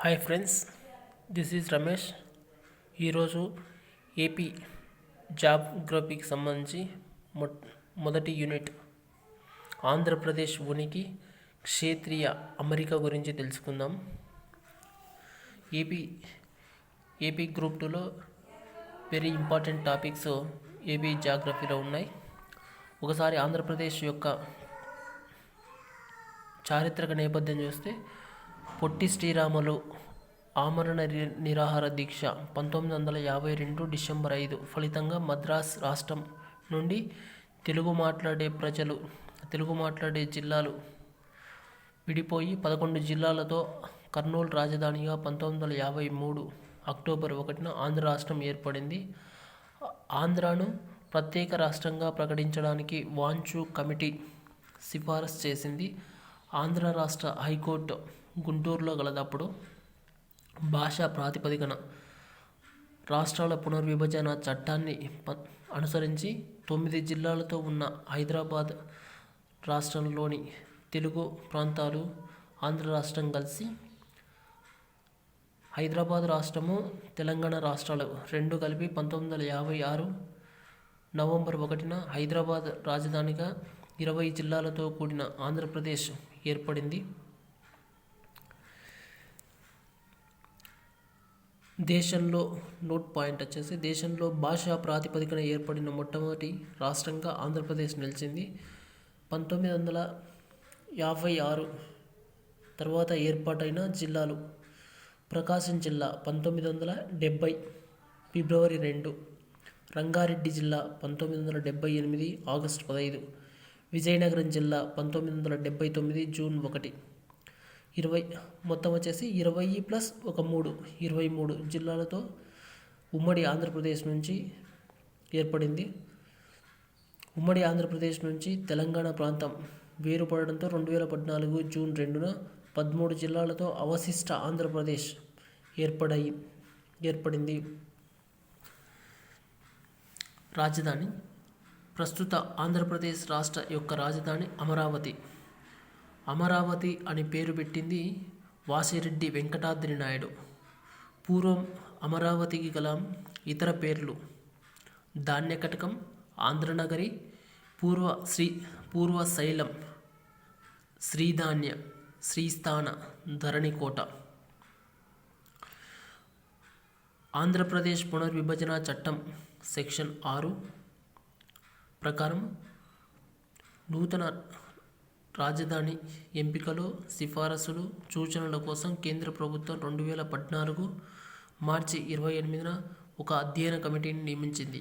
Hi friends, this is Ramesh. ఈరోజు AP జాగ్రఫీకి సంబంధించి మొదటి యూనిట్ ఆంధ్రప్రదేశ్ ఉనికి క్షేత్రీయ అమరిక గురించి తెలుసుకుందాం. ఏపీ గ్రూప్ 2లో వెరీ ఇంపార్టెంట్ టాపిక్స్ ఏపీ జాగ్రఫీలో ఉన్నాయి. ఒకసారి ఆంధ్రప్రదేశ్ యొక్క చారిత్రక నేపథ్యం చూస్తే పొట్టి శ్రీరాములు ఆమరణ నిరాహార దీక్ష 1952 డిసెంబర్ 5 ఫలితంగా మద్రాస్ రాష్ట్రం నుండి తెలుగు మాట్లాడే జిల్లాలు విడిపోయి 11 జిల్లాలతో కర్నూలు రాజధానిగా 1953 అక్టోబర్ 1 ఆంధ్ర రాష్ట్రం ఏర్పడింది. ఆంధ్రాను ప్రత్యేక రాష్ట్రంగా ప్రకటించడానికి వాంచు కమిటీ సిఫారసు చేసింది. ఆంధ్ర రాష్ట్ర హైకోర్టు గుంటూరులో గలదప్పుడు భాషా ప్రాతిపదికన రాష్ట్రాల పునర్విభజన చట్టాన్ని అనుసరించి 9 జిల్లాలతో ఉన్న హైదరాబాద్ రాష్ట్రంలోని తెలుగు ప్రాంతాలు ఆంధ్ర రాష్ట్రం కలిసి హైదరాబాద్ రాష్ట్రము, తెలంగాణ రాష్ట్రాలు రెండు కలిపి 1956 నవంబర్ 1 హైదరాబాద్ రాజధానిగా 20 జిల్లాలతో కూడిన ఆంధ్రప్రదేశ్ ఏర్పడింది. దేశంలో దేశంలో భాషా ప్రాతిపదికన ఏర్పడిన మొట్టమొదటి రాష్ట్రంగా ఆంధ్రప్రదేశ్ నిలిచింది. 1956 తర్వాత ఏర్పాటైన జిల్లాలు: ప్రకాశం జిల్లా 1970 ఫిబ్రవరి 2, రంగారెడ్డి జిల్లా 1978 ఆగస్టు 15, విజయనగరం జిల్లా 1979 జూన్ 1. 23 జిల్లాలతో ఉమ్మడి ఆంధ్రప్రదేశ్ నుంచి ఏర్పడింది. ఉమ్మడి ఆంధ్రప్రదేశ్ నుంచి తెలంగాణ ప్రాంతం వేరుపడడంతో 2014 జూన్ 2న 13 జిల్లాలతో అవశిష్ట ఆంధ్రప్రదేశ్ ఏర్పడింది. రాజధాని: ప్రస్తుత ఆంధ్రప్రదేశ్ రాష్ట్ర యొక్క రాజధాని అమరావతి. అమరావతి అని పేరు పెట్టింది వాసిరెడ్డి వెంకటాద్రి నాయుడు. పూర్వం అమరావతికి గల ఇతర పేర్లు: ధాన్యకటకం, ఆంధ్రనగరి, పూర్వశైలం, శ్రీధాన్య, శ్రీస్థాన, ధరణికోట. ఆంధ్రప్రదేశ్ పునర్విభజన చట్టం సెక్షన్ 6 ప్రకారం నూతన రాజధాని ఎంపికలో సిఫారసులు, సూచనల కోసం కేంద్ర ప్రభుత్వం 2014 మార్చి 28న ఒక అధ్యయన కమిటీని నియమించింది.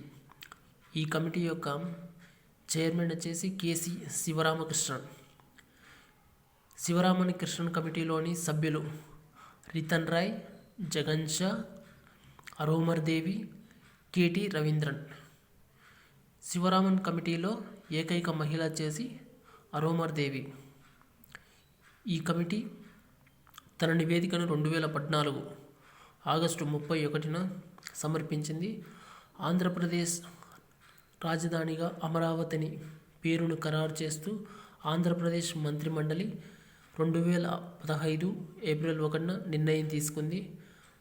ఈ కమిటీ యొక్క చైర్మన్ కెసి శివరామకృష్ణన్. కమిటీలోని సభ్యులు రితన్ రాయ్, జగన్ షా, అరోమర్ దేవి, కెటి రవీంద్రన్. శివరామన్ కమిటీలో ఏకైక మహిళ అరోమర్ దేవి. ఈ కమిటీ తన నివేదికను 2014 ఆగస్టు 31న సమర్పించింది. ఆంధ్రప్రదేశ్ రాజధానిగా అమరావతిని పేరును ఖరారు చేస్తూ ఆంధ్రప్రదేశ్ మంత్రిమండలి 2015 ఏప్రిల్ 1న నిర్ణయం తీసుకుంది.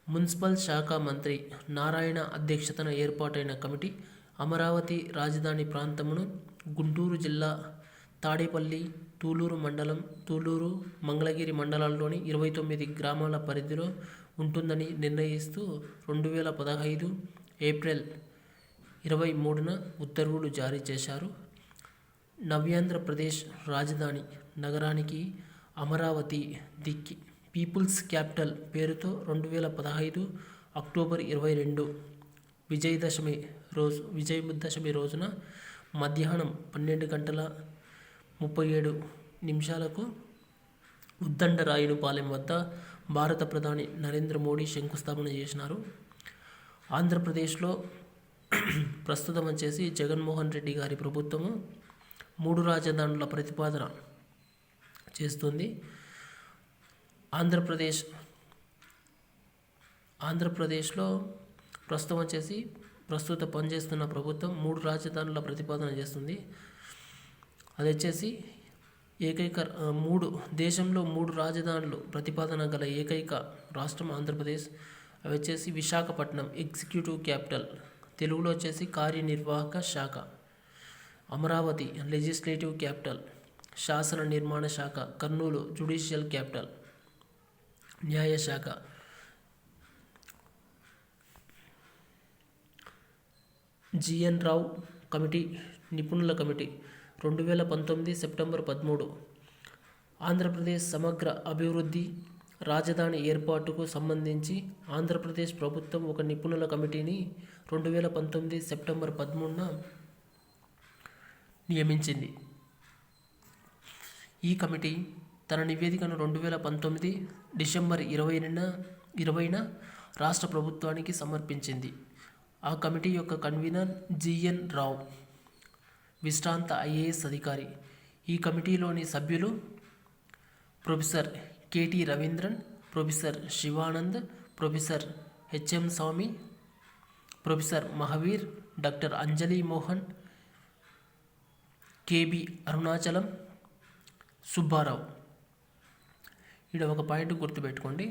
మున్సిపల్ శాఖ మంత్రి నారాయణ అధ్యక్షతన ఏర్పాటైన కమిటీ అమరావతి రాజధాని ప్రాంతమును గుంటూరు జిల్లా తాడేపల్లి, తూలూరు, మంగళగిరి మండలాల్లోని 29 గ్రామాల పరిధిలో ఉంటుందని నిర్ణయిస్తూ 2015 ఏప్రిల్ 23న ఉత్తర్వులు జారీ చేశారు. నవ్యాంధ్రప్రదేశ్ రాజధాని నగరానికి అమరావతి ది పీపుల్స్ క్యాపిటల్ పేరుతో 2015 అక్టోబర్ 22 విజయదశమి రోజున మధ్యాహ్నం 12:37 ఉద్దండరాయునిపాలెం వద్ద భారత ప్రధాని నరేంద్ర మోడీ శంకుస్థాపన చేసినారు. ఆంధ్రప్రదేశ్లో ప్రస్తుతం జగన్మోహన్ రెడ్డి గారి ప్రభుత్వము 3 రాజధానుల ప్రతిపాదన చేస్తుంది. ఆంధ్రప్రదేశ్లో ప్రస్తుతం పనిచేస్తున్న ప్రభుత్వం 3 రాజధానుల ప్రతిపాదన చేస్తుంది. అది దేశంలో 3 రాజధానులు ప్రతిపాదన గల ఏకైక రాష్ట్రం ఆంధ్రప్రదేశ్. అవి వచ్చేసి విశాఖపట్నం ఎగ్జిక్యూటివ్ క్యాపిటల్, తెలుగులో వచ్చేసి కార్యనిర్వాహక శాఖ. అమరావతి లెజిస్లేటివ్ క్యాపిటల్, శాసన నిర్మాణ శాఖ. కర్నూలు జ్యుడిషియల్ క్యాపిటల్, న్యాయశాఖ. జిఎన్ రావు కమిటీ, నిపుణుల కమిటీ 2019 సెప్టెంబర్ 13. ఆంధ్రప్రదేశ్ సమగ్ర అభివృద్ధి, రాజధాని ఏర్పాటుకు సంబంధించి ఆంధ్రప్రదేశ్ ప్రభుత్వం ఒక నిపుణుల కమిటీని 2019 సెప్టెంబర్ 13న నియమించింది. ఈ కమిటీ తన నివేదికను 2019 డిసెంబర్ 20న రాష్ట్ర ప్రభుత్వానికి సమర్పించింది. ఆ కమిటీ యొక్క కన్వీనర్ జిఎన్ రావు, విశ్రాంత ఐఏఎస్ అధికారి. ఈ కమిటీలోని సభ్యులు professor KT Ravindran, professor Shivanand, professor HM Swamy, professor Mahavir, doctor Anjali Mohan, KB Arunachalam, Subbarao. ఇక్కడ ఒక పాయింట్ గుర్తుపెట్టుకోండి,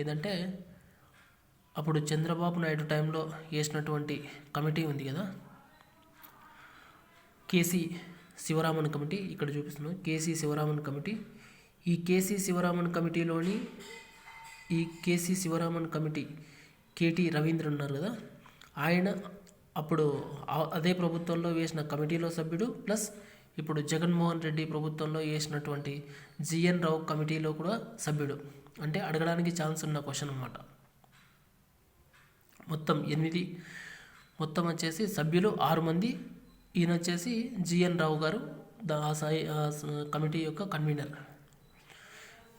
ఏదంటే అప్పుడు చంద్రబాబు నాయుడు టైంలో వేసినటువంటి కమిటీ ఉంది కదా, కేసీ శివరామన్ కమిటీ. ఇక్కడ చూపిస్తున్నాం కేసీ శివరామన్ కమిటీ. ఈ KC Sivaraman committee KT Ravindra ఉన్నారు కదా, ఆయన అప్పుడు అదే ప్రభుత్వంలో వేసిన కమిటీలో సభ్యుడు, ప్లస్ ఇప్పుడు జగన్మోహన్ రెడ్డి ప్రభుత్వంలో వేసినటువంటి జిఎన్ రావు కమిటీలో కూడా సభ్యుడు. అంటే అడగడానికి ఛాన్స్ ఉన్న క్వశ్చన్ అన్నమాట. మొత్తం వచ్చేసి సభ్యులు 6 మంది. ఈయన వచ్చేసి జిఎన్ రావు గారు కమిటీ యొక్క కన్వీనర్.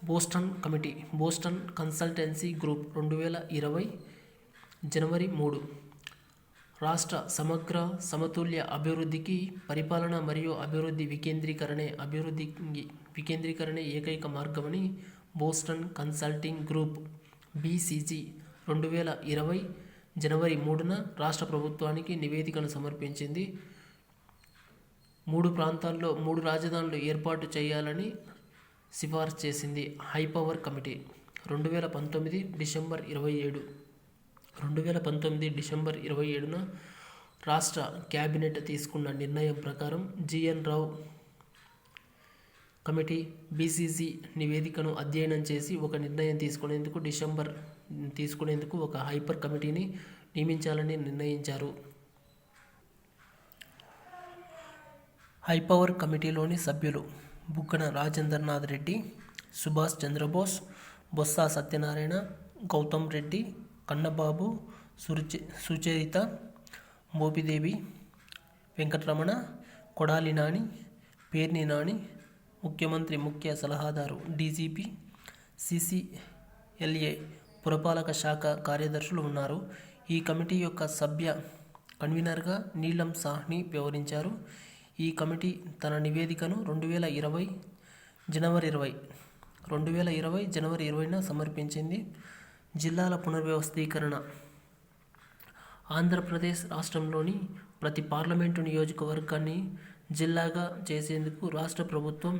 బోస్టన్ కన్సల్టెన్సీ గ్రూప్ 2020 జనవరి 3. రాష్ట్ర సమగ్ర సమతుల్య అభివృద్ధికి పరిపాలన మరియు అభివృద్ధి వికేంద్రీకరణే ఏకైక మార్గమని బోస్టన్ కన్సల్టింగ్ గ్రూప్ BCG 2020 జనవరి 3న రాష్ట్ర ప్రభుత్వానికి నివేదికను సమర్పించింది. 3 ప్రాంతాల్లో 3 రాజధానులు ఏర్పాటు చేయాలని సిఫార్సు చేసింది. హైపవర్ కమిటీ 2019 డిసెంబర్ 27న రాష్ట్ర కేబినెట్ తీసుకున్న నిర్ణయం ప్రకారం జిఎన్ రావు కమిటీ BCG నివేదికను అధ్యయనం చేసి ఒక నిర్ణయం తీసుకునేందుకు ఒక హైపర్ కమిటీని నియమించాలని నిర్ణయించారు. హైపవర్ కమిటీలోని సభ్యులు బుగ్గన రాజేంద్రనాథ్ రెడ్డి, సుభాష్ చంద్రబోస్, బొత్స సత్యనారాయణ, గౌతమ్ రెడ్డి, కన్నబాబు, సుచరిత, మోపిదేవి, వెంకటరమణ, కొడాలి నాని, పేర్ని నాని. ముఖ్యమంత్రి ముఖ్య సలహాదారు DGP, CCLA పురపాలక శాఖ కార్యదర్శులు ఉన్నారు. ఈ కమిటీ యొక్క కన్వీనర్గా నీలం సాహ్ని వ్యవహరించారు. ఈ కమిటీ తన నివేదికను 2020 జనవరి 20న సమర్పించింది. జిల్లాల పునర్వ్యవస్థీకరణ. ఆంధ్రప్రదేశ్ రాష్ట్రంలోని ప్రతి పార్లమెంటు నియోజకవర్గాన్ని జిల్లాగా చేసేందుకు రాష్ట్ర ప్రభుత్వం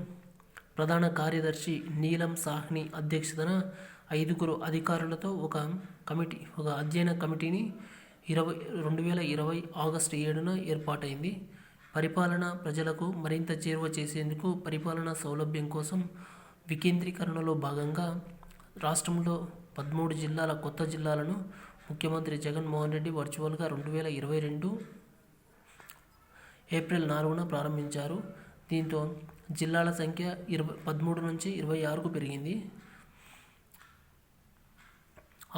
ప్రధాన కార్యదర్శి నీలం సాహ్ని అధ్యక్షతన 5 అధికారులతో ఒక అధ్యయన కమిటీని 2020 ఆగస్టు 7న ఏర్పాటైంది. పరిపాలన ప్రజలకు మరింత చేరువ చేసేందుకు పరిపాలనా సౌలభ్యం కోసం వికేంద్రీకరణలో భాగంగా రాష్ట్రంలో 13 కొత్త జిల్లాలను ముఖ్యమంత్రి జగన్మోహన్ రెడ్డి వర్చువల్గా 2022 ఏప్రిల్ 4న ప్రారంభించారు. దీంతో జిల్లాల సంఖ్య 13 నుంచి 26కు పెరిగింది.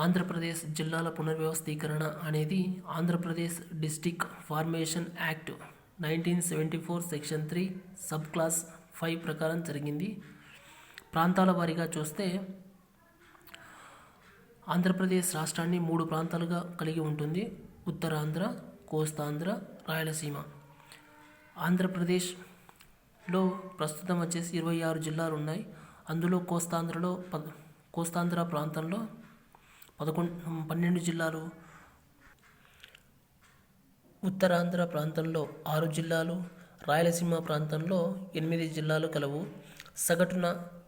ఆంధ్రప్రదేశ్ జిల్లాల పునర్వ్యవస్థీకరణ అనేది Andhra Pradesh district formation act 1974 section 3 sub class 5 ప్రకారం జరిగింది. ప్రాంతాల వారీగా చూస్తే ఆంధ్రప్రదేశ్ రాష్ట్రాన్ని 3 ప్రాంతాలుగా కలిగి ఉంటుంది. ఉత్తరాంధ్ర, కోస్తాంధ్ర, రాయలసీమ. ఆంధ్రప్రదేశ్లో ప్రస్తుతం వచ్చేసి 26 జిల్లాలు ఉన్నాయి. అందులో కోస్తాంధ్ర ప్రాంతంలో 12 జిల్లాలు, ఉత్తరాంధ్ర ప్రాంతంలో 6 జిల్లాలు, రాయలసీమ ప్రాంతంలో 8 జిల్లాలు కలవు. సగటున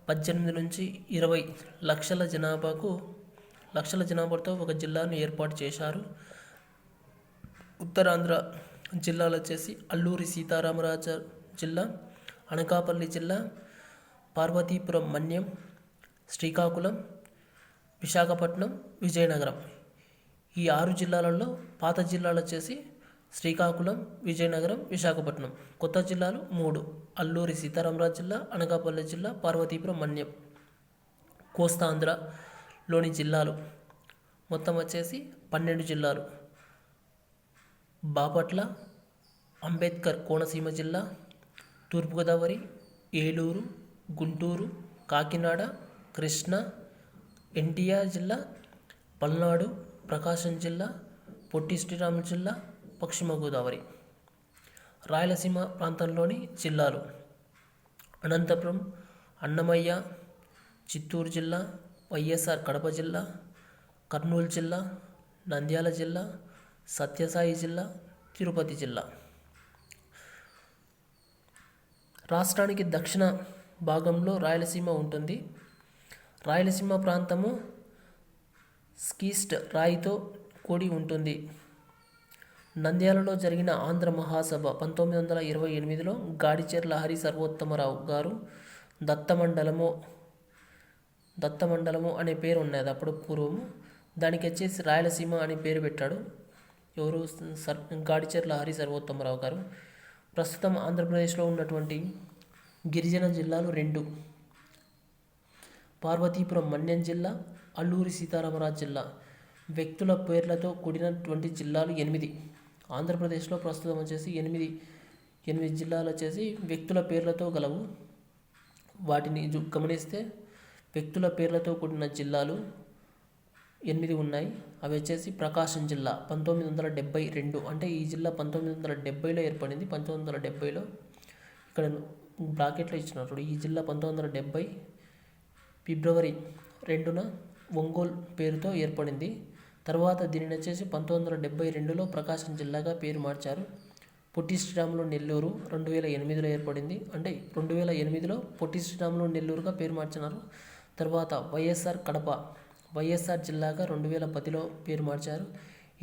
18 నుంచి 20 లక్షల జనాభాతో ఒక జిల్లాను ఏర్పాటు చేశారు. ఉత్తరాంధ్ర జిల్లాలు వచ్చేసి అల్లూరి సీతారామరాజు జిల్లా, అనకాపల్లి జిల్లా, పార్వతీపురం మన్యం, శ్రీకాకుళం, విశాఖపట్నం, విజయనగరం. ఈ 6 జిల్లాలలో పాత జిల్లాలు వచ్చేసి శ్రీకాకుళం, విజయనగరం, విశాఖపట్నం. కొత్త జిల్లాలు 3: అల్లూరి సీతారామరాజు జిల్లా, అనకాపల్లి జిల్లా, పార్వతీపురం మన్యం. కోస్తాంధ్రలోని జిల్లాలు మొత్తం వచ్చేసి 12 జిల్లాలు: బాపట్ల, అంబేద్కర్ కోనసీమ జిల్లా, తూర్పుగోదావరి, ఏలూరు, గుంటూరు, కాకినాడ, కృష్ణా, ఎన్టీఆర్ జిల్లా, పల్నాడు, ప్రకాశం జిల్లా, పొట్టి శ్రీరాములు జిల్లా, పశ్చిమ గోదావరి. రాయలసీమ ప్రాంతంలోని జిల్లాలు: అనంతపురం, అన్నమయ్య, చిత్తూరు జిల్లా, వైఎస్ఆర్ కడప జిల్లా, కర్నూలు జిల్లా, నంద్యాల జిల్లా, సత్యసాయి జిల్లా, తిరుపతి జిల్లా. రాష్ట్రానికి దక్షిణ భాగంలో రాయలసీమ ఉంటుంది. రాయలసీమ ప్రాంతము స్కీస్ట్ రాయితో కూడి ఉంటుంది. నంద్యాలలో జరిగిన ఆంధ్ర మహాసభ 1928లో గాడిచెర్ల హరి సర్వోత్తమరావు గారు దత్తమండలము అనే పేరు ఉన్నది అప్పుడు పూర్వము. దానికి వచ్చేసి రాయలసీమ అని పేరు పెట్టాడు. ఎవరు? గాడిచెర్ల హరి సర్వోత్తమరావు గారు. ప్రస్తుతం ఆంధ్రప్రదేశ్లో ఉన్నటువంటి గిరిజన జిల్లాలు 2: పార్వతీపురం మన్యం జిల్లా, అల్లూరి సీతారామరాజు జిల్లా. వ్యక్తుల పేర్లతో కూడినటువంటి జిల్లాలు 8. ఆంధ్రప్రదేశ్లో ప్రస్తుతం వచ్చేసి 8 జిల్లాలు వచ్చేసి వ్యక్తుల పేర్లతో గలవు. వాటిని గమనిస్తే వ్యక్తుల పేర్లతో కూడిన జిల్లాలు 8 ఉన్నాయి. అవి వచ్చేసి ప్రకాశం జిల్లా 1972, అంటే ఈ జిల్లా 1970లో ఏర్పడింది. 1970లో ఇక్కడ బ్రాకెట్లో ఇచ్చినప్పుడు ఈ జిల్లా 1970 ఫిబ్రవరి 2న ఒంగోలు పేరుతో ఏర్పడింది. తర్వాత దీనిని వచ్చేసి 1972లో ప్రకాశం జిల్లాగా పేరు మార్చారు. పొట్టి శ్రీరాములు నెల్లూరు 2008లో ఏర్పడింది. అంటే 2008లో పొట్టి శ్రీరాములు నెల్లూరుగా పేరు మార్చినారు. తర్వాత వైఎస్ఆర్ కడప వైఎస్ఆర్ జిల్లాగా 2010లో పేరు మార్చారు.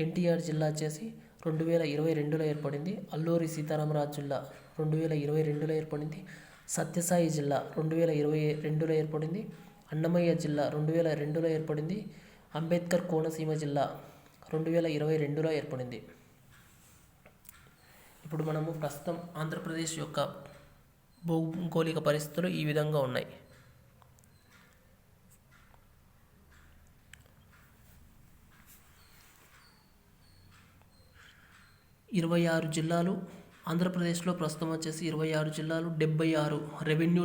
ఎన్టీఆర్ జిల్లా వచ్చేసి 2022లో ఏర్పడింది. అల్లూరి సీతారామరాజు జిల్లా 2022లో ఏర్పడింది. సత్యసాయి జిల్లా 2022లో ఏర్పడింది. అన్నమయ్య జిల్లా 2002లో ఏర్పడింది. అంబేద్కర్ కోనసీమ జిల్లా 2022లో ఏర్పడింది. ఇప్పుడు మనము ప్రస్తుతం ఆంధ్రప్రదేశ్ యొక్క భౌగోళిక పరిస్థితులు ఈ విధంగా ఉన్నాయి. 26 జిల్లాలు ఆంధ్రప్రదేశ్లో ప్రస్తుతం వచ్చేసి 26 జిల్లాలు, 76 రెవెన్యూ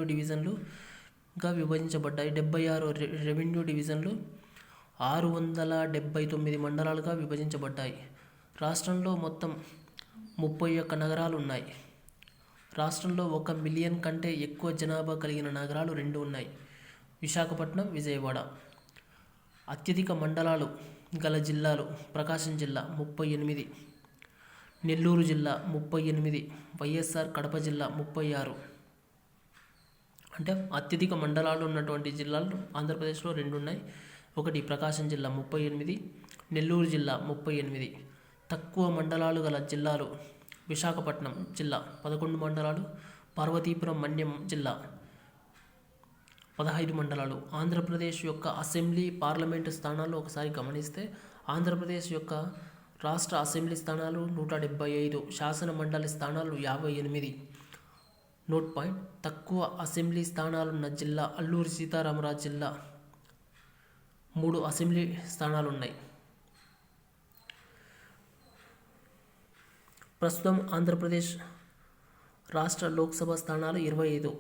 డివిజన్లుగా విభజించబడ్డాయి. 76 రెవెన్యూ డివిజన్లు 679 మండలాలుగా విభజించబడ్డాయి. రాష్ట్రంలో మొత్తం 31 నగరాలు ఉన్నాయి. రాష్ట్రంలో 1 మిలియన్ కంటే ఎక్కువ జనాభా కలిగిన నగరాలు 2 ఉన్నాయి: విశాఖపట్నం, విజయవాడ. అత్యధిక మండలాలు గల జిల్లాలు: ప్రకాశం జిల్లా 38, నెల్లూరు జిల్లా 38, వైఎస్ఆర్ కడప జిల్లా 36. అంటే అత్యధిక మండలాలు ఉన్నటువంటి జిల్లాలు ఆంధ్రప్రదేశ్లో 2 ఉన్నాయి. ఒకటి ప్రకాశం జిల్లా 38, నెల్లూరు జిల్లా 38. తక్కువ మండలాలు గల జిల్లాలు: విశాఖపట్నం జిల్లా 11 మండలాలు, పార్వతీపురం మన్యం జిల్లా 15 మండలాలు. ఆంధ్రప్రదేశ్ యొక్క అసెంబ్లీ, పార్లమెంటు స్థానాలు ఒకసారి గమనిస్తే ఆంధ్రప్రదేశ్ యొక్క రాష్ట్ర అసెంబ్లీ స్థానాలు 175, శాసన మండలి స్థానాలు 58. నోట్ పాయింట్: తక్కువ అసెంబ్లీ స్థానాలున్న జిల్లా అల్లూరి సీతారామరాజు జిల్లా. 3 అసెంబ్లీ స్థానాలు ఉన్నాయి. ప్రస్తుతం ఆంధ్రప్రదేశ్ రాష్ట్ర లోక్సభ స్థానాలు 25.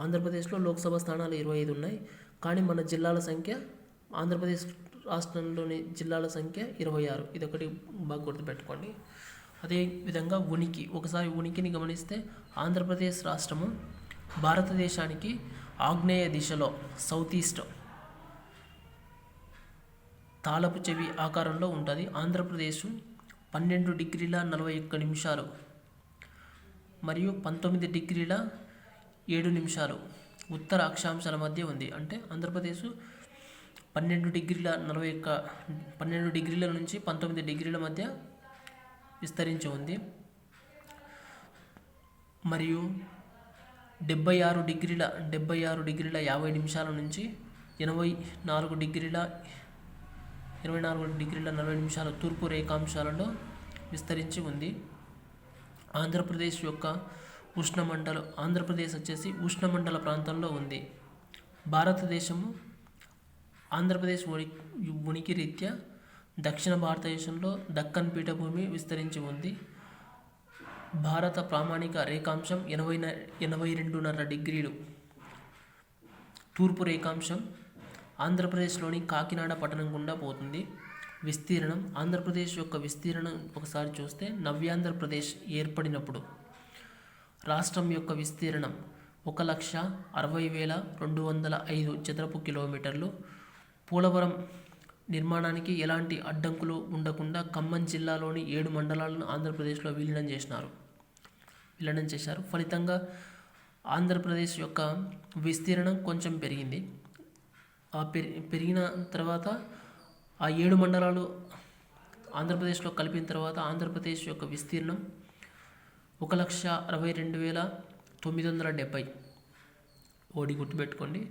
ఆంధ్రప్రదేశ్లో లోక్సభ స్థానాలు 25 ఉన్నాయి. కానీ మన జిల్లాల సంఖ్య, ఆంధ్రప్రదేశ్ రాష్ట్రంలోని జిల్లాల సంఖ్య 26. ఇదొకటి బాగా గుర్తుపెట్టుకోండి. అదేవిధంగా ఒకసారి ఉనికిని గమనిస్తే ఆంధ్రప్రదేశ్ రాష్ట్రము భారతదేశానికి ఆగ్నేయ దిశలో సౌత్ ఈస్ట్ తాళపు చెవి ఆకారంలో ఉంటుంది. ఆంధ్రప్రదేశ్ 12 డిగ్రీల 41 నిమిషాలు మరియు 19 డిగ్రీల 7 నిమిషాలు ఉత్తర అక్షాంశాల మధ్య ఉంది. అంటే ఆంధ్రప్రదేశ్ 12 డిగ్రీల నుంచి 19 డిగ్రీల మధ్య విస్తరించి ఉంది. మరియు 76 డిగ్రీల 50 నిమిషాల నుంచి 24 డిగ్రీల 40 నిమిషాల తూర్పు రేఖాంశాలలో విస్తరించి ఉంది. ఆంధ్రప్రదేశ్ వచ్చేసి ఉష్ణమండల ప్రాంతంలో ఉంది. భారతదేశము ఆంధ్రప్రదేశ్ ఉనికి రీత్యా దక్షిణ భారతదేశంలో దక్కన్ పీఠభూమి విస్తరించి ఉంది. భారత ప్రామాణిక రేఖాంశం 82.5 డిగ్రీలు. తూర్పు రేఖాంశం ఆంధ్రప్రదేశ్లోని కాకినాడ పట్టణం గుండా పోతుంది. విస్తీర్ణం ఆంధ్రప్రదేశ్ యొక్క విస్తీర్ణం ఒకసారి చూస్తే నవ్యాంధ్రప్రదేశ్ ఏర్పడినప్పుడు రాష్ట్రం యొక్క విస్తీర్ణం 1,60,205 చదరపు కిలోమీటర్లు. పోలవరం నిర్మాణానికి ఎలాంటి అడ్డంకులు ఉండకుండా ఖమ్మం జిల్లాలోని 7 మండలాలను ఆంధ్రప్రదేశ్లో విలీనం చేశారు. ఫలితంగా ఆంధ్రప్రదేశ్ యొక్క విస్తీర్ణం కొంచెం పెరిగింది. పెరిగిన తర్వాత ఆ 7 మండలాలు ఆంధ్రప్రదేశ్లో కలిపిన తర్వాత ఆంధ్రప్రదేశ్ యొక్క విస్తీర్ణం 1,62,970. ఓడి గుర్తుపెట్టుకోండి.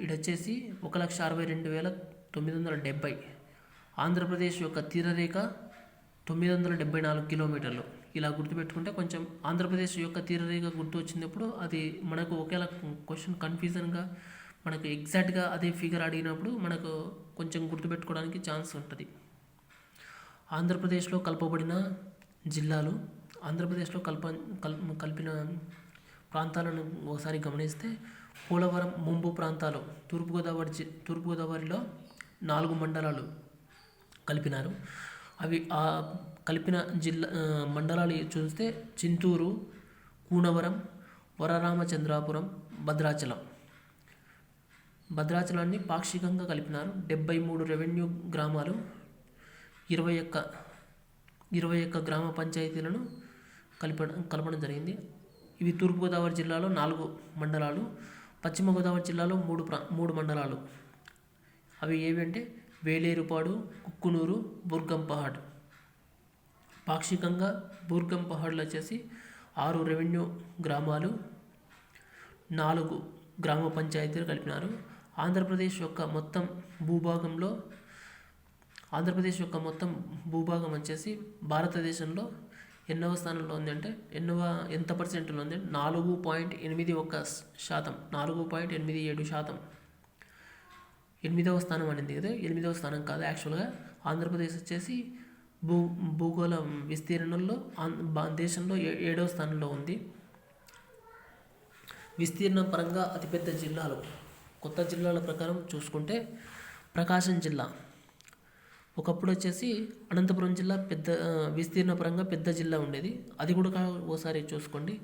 ఇడొచ్చేసి 1,62,970. ఆంధ్రప్రదేశ్ యొక్క తీరరేఖ 974 కిలోమీటర్లు. ఇలా గుర్తుపెట్టుకుంటే కొంచెం ఆంధ్రప్రదేశ్ యొక్క తీరరేఖ గుర్తు వచ్చినప్పుడు అది మనకు ఒకేలా క్వశ్చన్ కన్ఫ్యూజన్గా మనకు ఎగ్జాక్ట్గా అదే ఫిగర్ అడిగినప్పుడు మనకు కొంచెం గుర్తుపెట్టుకోవడానికి ఛాన్స్ ఉంటుంది. ఆంధ్రప్రదేశ్లో కలపబడిన జిల్లాలు, ఆంధ్రప్రదేశ్లో కలిపిన ప్రాంతాలను ఒకసారి గమనిస్తే పోలవరం ముంపు ప్రాంతాలు తూర్పుగోదావరిలో 4 మండలాలు కలిపినారు. అవి ఆ కలిపిన మండలాలు చూస్తే చింతూరు, కూనవరం, వరరామచంద్రాపురం, భద్రాచలాన్ని పాక్షికంగా కలిపినారు. 73 రెవెన్యూ గ్రామాలు, 21 గ్రామ పంచాయతీలను కలపడం జరిగింది. ఇవి తూర్పుగోదావరి జిల్లాలో 4 మండలాలు, పశ్చిమ గోదావరి జిల్లాలో 3 మండలాలు. అవి ఏవంటే వేలేరుపాడు, కుక్కునూరు, బుర్గంపహాడ్. పాక్షికంగా బుర్గంపహాడ్లో వచ్చేసి 6 రెవెన్యూ గ్రామాలు, 4 గ్రామ పంచాయతీలు కలిపినారు. ఆంధ్రప్రదేశ్ యొక్క మొత్తం భూభాగం వచ్చేసి భారతదేశంలో ఎన్నవ స్థానంలో ఉంది అంటే ఎంత పర్సెంట్లో ఉంది? 4.81%, 4.87%. 8వ స్థానం అనేది కదా, 8వ స్థానం కాదు. యాక్చువల్గా ఆంధ్రప్రదేశ్ వచ్చేసి భూగోళ విస్తీర్ణంలో దేశంలో 7వ స్థానంలో ఉంది. విస్తీర్ణం పరంగా అతిపెద్ద జిల్లాలు, కొత్త జిల్లాల ప్రకారం చూసుకుంటే ప్రకాశం జిల్లా. ఒకప్పుడు వచ్చేసి అనంతపురం జిల్లా విస్తీర్ణ పరంగా పెద్ద జిల్లా ఉండేది. అది కూడా ఓసారి చూసుకోండి.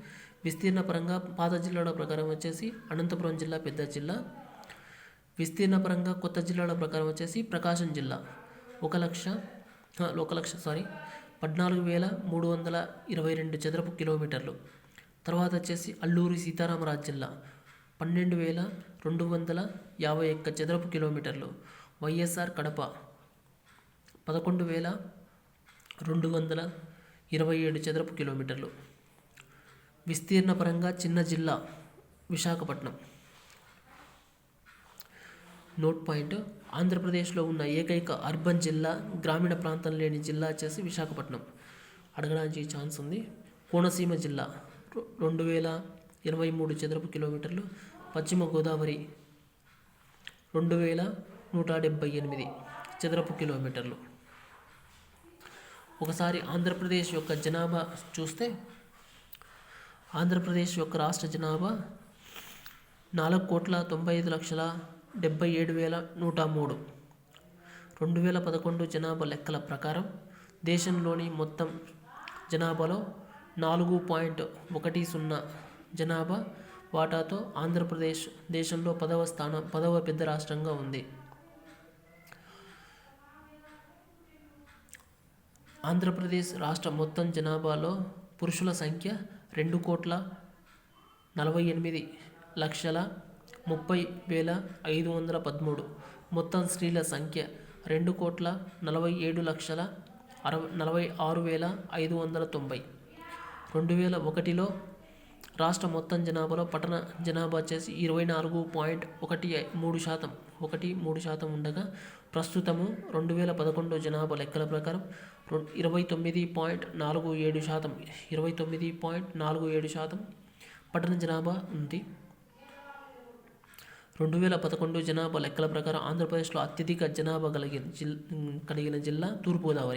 విస్తీర్ణ పరంగా పాత జిల్లాల ప్రకారం వచ్చేసి అనంతపురం జిల్లా పెద్ద జిల్లా. విస్తీర్ణ పరంగా కొత్త జిల్లాల ప్రకారం వచ్చేసి ప్రకాశం జిల్లా 14,322 చదరపు కిలోమీటర్లు. తర్వాత వచ్చేసి అల్లూరి సీతారామరాజు జిల్లా 12,251 చదరపు కిలోమీటర్లు. వైఎస్ఆర్ కడప 11,227 చదరపు కిలోమీటర్లు. విస్తీర్ణ పరంగా చిన్న జిల్లా విశాఖపట్నం. నోట్ పాయింట్: ఆంధ్రప్రదేశ్లో ఉన్న ఏకైక అర్బన్ జిల్లా, గ్రామీణ ప్రాంతం లేని జిల్లా వచ్చేసి విశాఖపట్నం. అడగడానికి ఛాన్స్ ఉంది. కోనసీమ జిల్లా 2,083 చదరపు కిలోమీటర్లు. పశ్చిమ గోదావరి 2,178 చదరపు కిలోమీటర్లు. ఒకసారి ఆంధ్రప్రదేశ్ యొక్క జనాభా చూస్తే ఆంధ్రప్రదేశ్ యొక్క రాష్ట్ర జనాభా 4,95,77,103. 2011 జనాభా లెక్కల ప్రకారం దేశంలోని మొత్తం జనాభాలో 4.10 జనాభా వాటాతో ఆంధ్రప్రదేశ్ దేశంలో 10వ పెద్ద రాష్ట్రంగా ఉంది. ఆంధ్రప్రదేశ్ రాష్ట్ర మొత్తం జనాభాలో పురుషుల సంఖ్య 2,48,30,513. మొత్తం స్త్రీల సంఖ్య 2,47,46,590. 2001లో రాష్ట్ర మొత్తం జనాభాలో పట్టణ జనాభా వచ్చేసి 24.13% ఉండగా ప్రస్తుతము 2011 జనాభా లెక్కల ప్రకారం 29.47% పట్టణ జనాభా ఉంది. 2011 జనాభా లెక్కల ప్రకారం ఆంధ్రప్రదేశ్లో అత్యధిక జనాభా కలిగిన జిల్లా తూర్పుగోదావరి.